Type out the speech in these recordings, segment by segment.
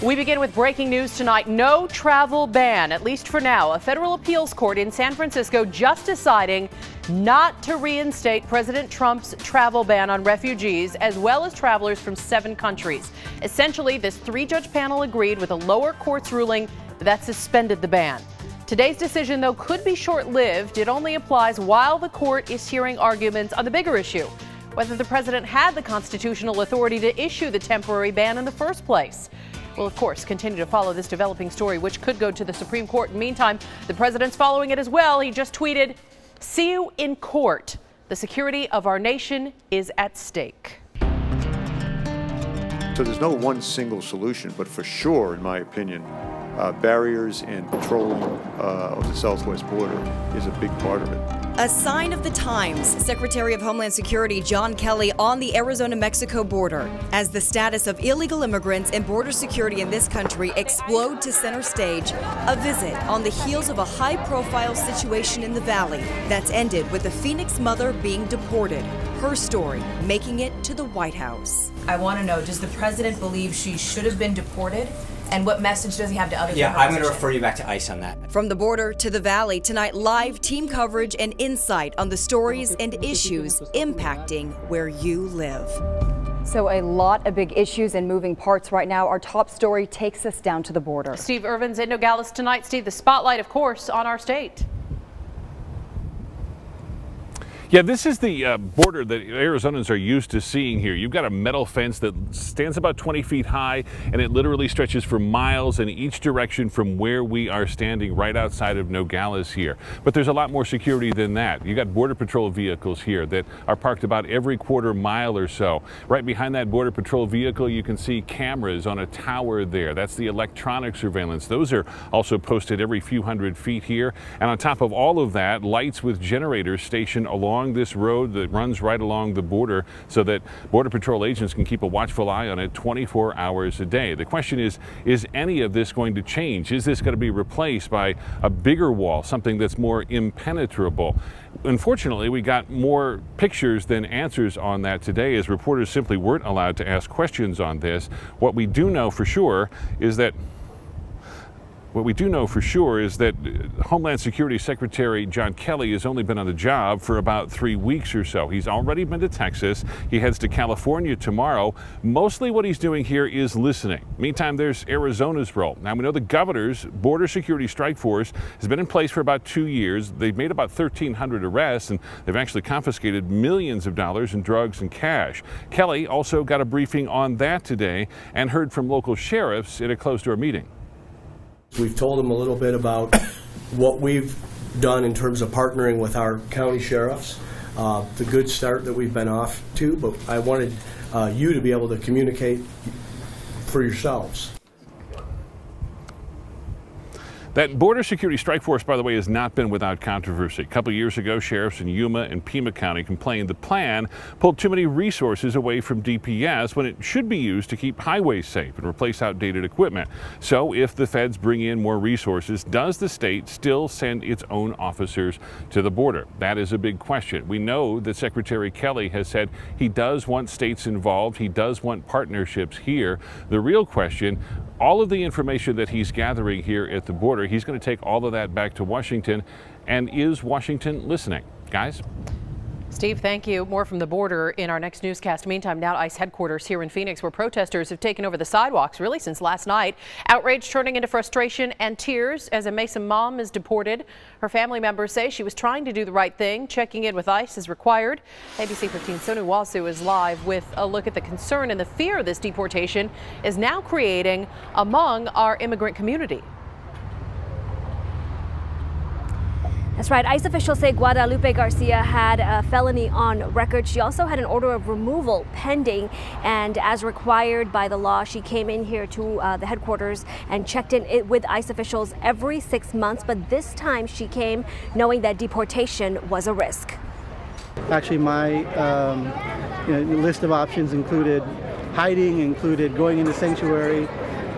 We begin with breaking news tonight. No travel ban, at least for now. A federal appeals court in San Francisco just deciding not to reinstate President Trump's travel ban on refugees as well as travelers from 7 countries. Essentially, this 3-judge panel agreed with a lower court's ruling that suspended the ban. Today's decision, though, could be short-lived. It only applies while the court is hearing arguments on the bigger issue, whether the president had the constitutional authority to issue the temporary ban in the first place. We'll, of course, continue to follow this developing story, which could go to the Supreme Court. Meantime, the president's following it as well. He just tweeted, "See you in court. The security of our nation is at stake." So there's no one single solution, but for sure, in my opinion, barriers and patrolling of the southwest border is a big part of it. A sign of the times, Secretary of Homeland Security John Kelly on the Arizona-Mexico border as the status of illegal immigrants and border security in this country explode to center stage. A visit on the heels of a high-profile situation in the valley that's ended with a Phoenix mother being deported. Her story making it to the White House. I want to know, does the president believe she should have been deported? And what message does he have to others? Yeah, I'm going to refer you back to ICE on that. From the border to the valley, tonight live team coverage and insight on the stories and issues impacting where you live. So a lot of big issues and moving parts right now. Our top story takes us down to the border. Steve Irvin's in Nogales tonight. Steve, the spotlight, of course, on our state. Yeah, this is the border that Arizonans are used to seeing here. You've got a metal fence that stands about 20 feet high, and it literally stretches for miles in each direction from where we are standing right outside of Nogales here. But there's a lot more security than that. You got Border Patrol vehicles here that are parked about every quarter mile or so. Right behind that Border Patrol vehicle, you can see cameras on a tower there. That's the electronic surveillance. Those are also posted every few hundred feet here. And on top of all of that, lights with generators stationed along this road that runs right along the border so that Border Patrol agents can keep a watchful eye on it 24 hours a day. The question is any of this going to change? Is this going to be replaced by a bigger wall, something that's more impenetrable? Unfortunately, we got more pictures than answers on that today, as reporters simply weren't allowed to ask questions on this. What we do know for sure is that Homeland Security Secretary John Kelly has only been on the job for about 3 weeks or so. He's already been to Texas. He heads to California tomorrow. Mostly what he's doing here is listening. Meantime, there's Arizona's role. Now, we know the governor's border security strike force has been in place for about 2 years. They've made about 1,300 arrests, and they've actually confiscated millions of dollars in drugs and cash. Kelly also got a briefing on that today and heard from local sheriffs in a closed-door meeting. We've told them a little bit about what we've done in terms of partnering with our county sheriffs, the good start that we've been off to, but I wanted you to be able to communicate for yourselves. That border security strike force, by the way, has not been without controversy. A couple years ago, sheriffs in Yuma and Pima County complained the plan pulled too many resources away from DPS when it should be used to keep highways safe and replace outdated equipment. So if the feds bring in more resources, does the state still send its own officers to the border? That is a big question. We know that Secretary Kelly has said he does want states involved. He does want partnerships here. The real question, all of the information that he's gathering here at the border, he's going to take all of that back to Washington. And is Washington listening? Guys? Steve, thank you. More from the border in our next newscast. Meantime, now ICE headquarters here in Phoenix, where protesters have taken over the sidewalks really since last night. Outrage turning into frustration and tears as a Mesa mom is deported. Her family members say she was trying to do the right thing. Checking in with ICE is required. ABC 15's Sonu Wasu is live with a look at the concern and the fear this deportation is now creating among our immigrant community. That's right. ICE officials say Guadalupe Garcia had a felony on record. She also had an order of removal pending, and as required by the law, she came in here to the headquarters and checked in with ICE officials every 6 months. But this time she came knowing that deportation was a risk. Actually, my list of options included hiding, included going into sanctuary.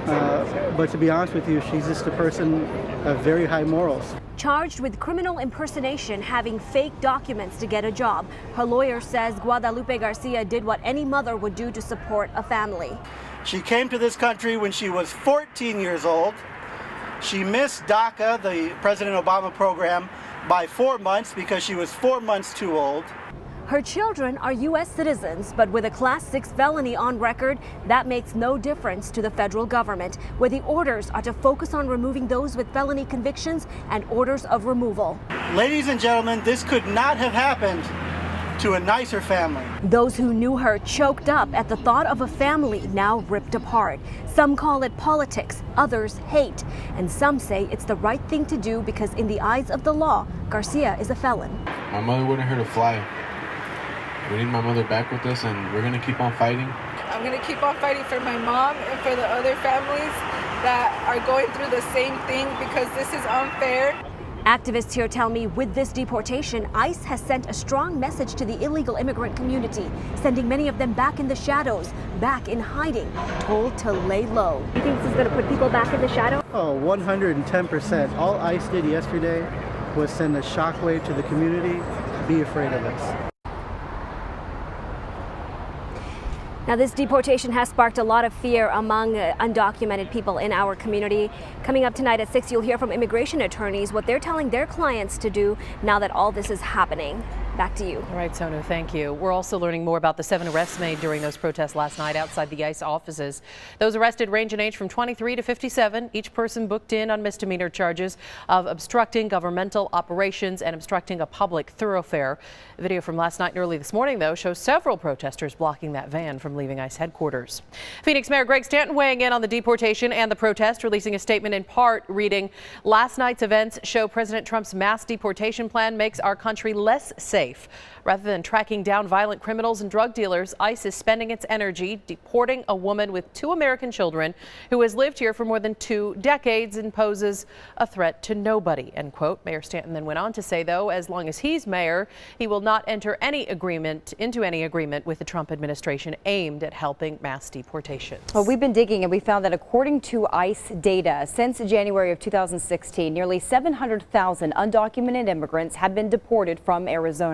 But to be honest with you, she's just a person of very high morals. Charged with criminal impersonation, having fake documents to get a job. Her lawyer says Guadalupe Garcia did what any mother would do to support a family. She came to this country when she was 14 years old. She missed DACA, the President Obama program, by 4 months because she was 4 months too old. Her children are U.S. citizens, but with a Class 6 felony on record, that makes no difference to the federal government, where the orders are to focus on removing those with felony convictions and orders of removal. Ladies and gentlemen, this could not have happened to a nicer family. Those who knew her choked up at the thought of a family now ripped apart. Some call it politics, others hate, and some say it's the right thing to do because in the eyes of the law, Garcia is a felon. My mother wanted her to fly. We need my mother back with us, and we're going to keep on fighting. I'm going to keep on fighting for my mom and for the other families that are going through the same thing because this is unfair. Activists here tell me with this deportation, ICE has sent a strong message to the illegal immigrant community, sending many of them back in the shadows, back in hiding, told to lay low. You think this is going to put people back in the shadow? Oh, 110%. All ICE did yesterday was send a shockwave to the community. Be afraid of us. Now, this deportation has sparked a lot of fear among undocumented people in our community. Coming up tonight at 6, you'll hear from immigration attorneys what they're telling their clients to do now that all this is happening. Back to you. All right, Sonu, thank you. We're also learning more about the 7 arrests made during those protests last night outside the ICE offices. Those arrested range in age from 23 to 57, each person booked in on misdemeanor charges of obstructing governmental operations and obstructing a public thoroughfare. The video from last night and early this morning, though, shows several protesters blocking that van from leaving ICE headquarters. Phoenix Mayor Greg Stanton weighing in on the deportation and the protest, releasing a statement in part reading, "Last night's events show President Trump's mass deportation plan makes our country less safe. Rather than tracking down violent criminals and drug dealers, ICE is spending its energy deporting a woman with 2 American children who has lived here for more than 2 decades and poses a threat to nobody," end quote. Mayor Stanton then went on to say, though, as long as he's mayor, he will not enter into any agreement with the Trump administration aimed at helping mass deportations. Well, we've been digging and we found that according to ICE data, since January of 2016, nearly 700,000 undocumented immigrants have been deported from Arizona.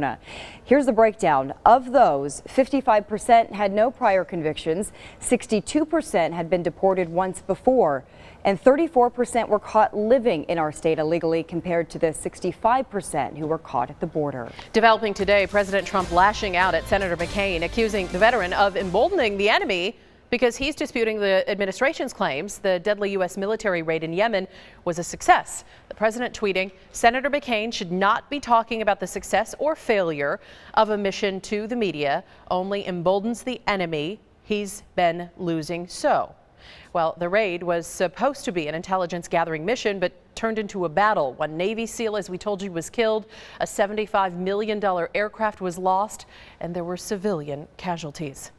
Here's the breakdown. Of those, 55% had no prior convictions, 62% had been deported once before, and 34% were caught living in our state illegally compared to the 65% who were caught at the border. Developing today, President Trump lashing out at Senator McCain, accusing the veteran of emboldening the enemy because he's disputing the administration's claims the deadly U.S. military raid in Yemen was a success. The president tweeting, "Senator McCain should not be talking about the success or failure of a mission to the media, only emboldens the enemy. He's been losing so." Well, the raid was supposed to be an intelligence gathering mission, but turned into a battle. One Navy SEAL, as we told you, was killed. A $75 million aircraft was lost, and there were civilian casualties.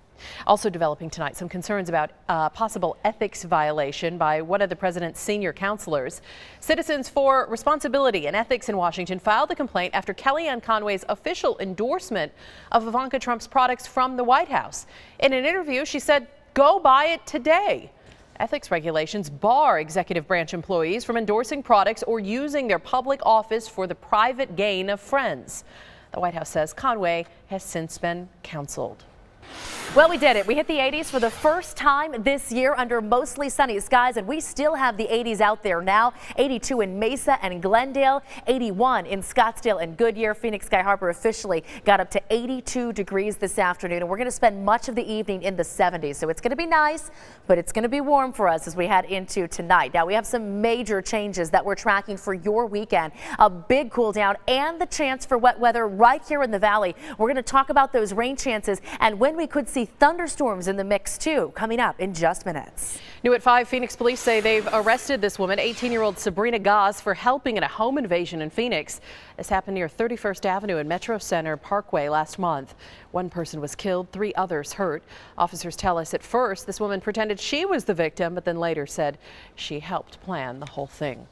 Also developing tonight, some concerns about possible ethics violation by one of the president's senior counselors. Citizens for Responsibility and Ethics in Washington filed a complaint after Kellyanne Conway's official endorsement of Ivanka Trump's products from the White House. In an interview, she said, "Go buy it today." Ethics regulations bar executive branch employees from endorsing products or using their public office for the private gain of friends. The White House says Conway has since been counseled. Well, we did it. We hit the 80s for the first time this year under mostly sunny skies, and we still have the 80s out there now. 82 in Mesa and Glendale, 81 in Scottsdale and Goodyear. Phoenix Sky Harbor officially got up to 82 degrees this afternoon, and we're going to spend much of the evening in the 70s. So it's going to be nice, but it's going to be warm for us as we head into tonight. Now, we have some major changes that we're tracking for your weekend. A big cool down and the chance for wet weather right here in the valley. We're going to talk about those rain chances and when we could see thunderstorms in the mix, too, coming up in just minutes. New at 5, Phoenix police say they've arrested this woman, 18-year-old Sabrina Goss, for helping in a home invasion in Phoenix. This happened near 31st Avenue and Metro Center Parkway last month. One person was killed, 3 others hurt. Officers tell us at first this woman pretended she was the victim, but then later said she helped plan the whole thing.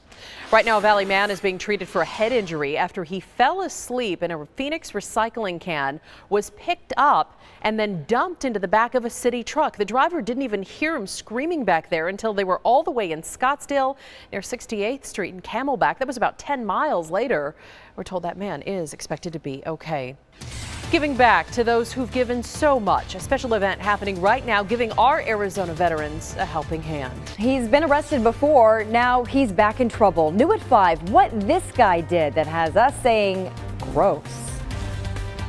Right now, a Valley man is being treated for a head injury after he fell asleep in a Phoenix recycling can, was picked up, and then dumped into the back of a city truck. The driver didn't even hear him screaming back there until they were all the way in Scottsdale near 68th Street and Camelback. That was about 10 miles later. We're told that man is expected to be okay. Giving back to those who've given so much. A special event happening right now, giving our Arizona veterans a helping hand. He's been arrested before. Now he's back in trouble. New at 5, what this guy did that has us saying gross.